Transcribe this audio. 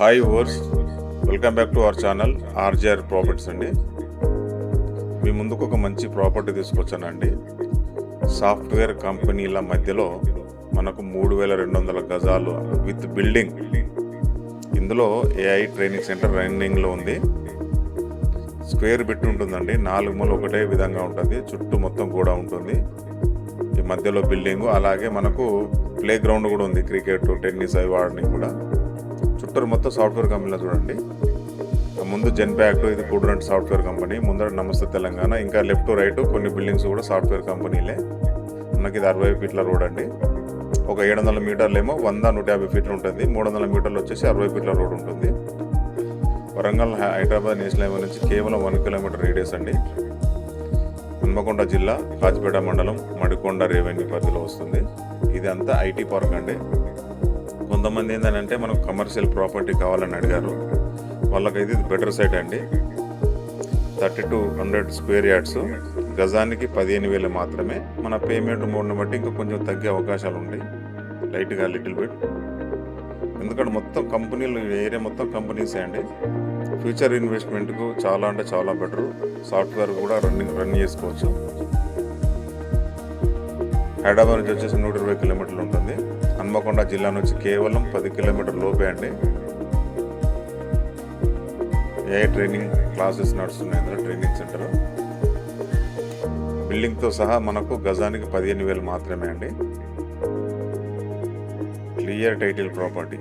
Hi ఓర్స్, welcome back to our channel RJR properties అండి. మీ ముందుకు ఒక మంచి ప్రాపర్టీ తీసుకొచ్చానండి. సాఫ్ట్వేర్ కంపెనీల మధ్యలో మనకు 3200 గజాలు విత్ బిల్డింగ్. ఇందులో ఏఐ ట్రైనింగ్ సెంటర్ రన్నింగ్లో ఉంది. స్క్వేర్ బిట్ ఉంటుందండి, 4 మూల ఒకటే విధంగా ఉంటుంది. చుట్టూ మొత్తం కూడా ఉంటుంది. ఈ మధ్యలో బిల్డింగు, అలాగే మనకు ప్లే గ్రౌండ్ కూడా ఉంది. క్రికెట్, టెన్నిస్ అవి ఆడడానికి కూడా. చుట్టూరు మొత్తం సాఫ్ట్వేర్ కంపెనీలో చూడండి. ముందు జెన్పాక్ట్, ఇది కూడరంట్ సాఫ్ట్వేర్ కంపెనీ. ముందర నమస్తే తెలంగాణ, ఇంకా లెఫ్ట్ రైట్ కొన్ని బిల్డింగ్స్ కూడా సాఫ్ట్వేర్ కంపెనీలే. మనకి ఇది 60 ఫీట్ల రోడ్ అండి. ఒక 700 మీటర్లు ఏమో 100-150 ఫీట్లు ఉంటుంది. 300 మీటర్లు వచ్చేసి 60 ఫీట్ల రోడ్ ఉంటుంది. వరంగల్ హైదరాబాద్ నేషనల్ హైవే నుంచి కేవలం 1 కిలోమీటర్ రేడియస్ అండి. హన్మకొండ జిల్లా కాచిపేట మండలం మడికొండ రెవెన్యూ పరిధిలో వస్తుంది. ఇది అంతా ఐటీ పార్క్ అండి. కొంతమంది ఏంటంటే మనకు కమర్షియల్ ప్రాపర్టీ కావాలని అడిగారు. వాళ్ళకైతే ఇది బెటర్ సైట్ అండి. 3200 స్క్వేర్ యార్డ్స్, గజానికి 15,000 మాత్రమే. మన పేమెంట్ మోడ్ని బట్టి ఇంకా కొంచెం తగ్గే అవకాశాలు ఉంటాయి, లైట్గా లిటిల్ బిట్. ఎందుకంటే మొత్తం కంపెనీలు, ఏరియా మొత్తం కంపెనీసే అండి. ఫ్యూచర్ ఇన్వెస్ట్మెంట్కు చాలా అంటే చాలా బెటరు. సాఫ్ట్వేర్ కూడా రన్ చేసుకోవచ్చు. హైదరాబాద్ నుంచి వచ్చేసి 120 కిలోమీటర్లు ఉంటుంది. హన్మకొండ జిల్లా నుంచి కేవలం 10 కిలోమీటర్ లోపే అండి. ఏఐ ట్రైనింగ్ క్లాసెస్ నడుస్తున్నాయి ఇందులో, ట్రైనింగ్ సెంటర్. బిల్డింగ్తో సహా మనకు గజానికి 15,000 మాత్రమే అండి. Clear title property.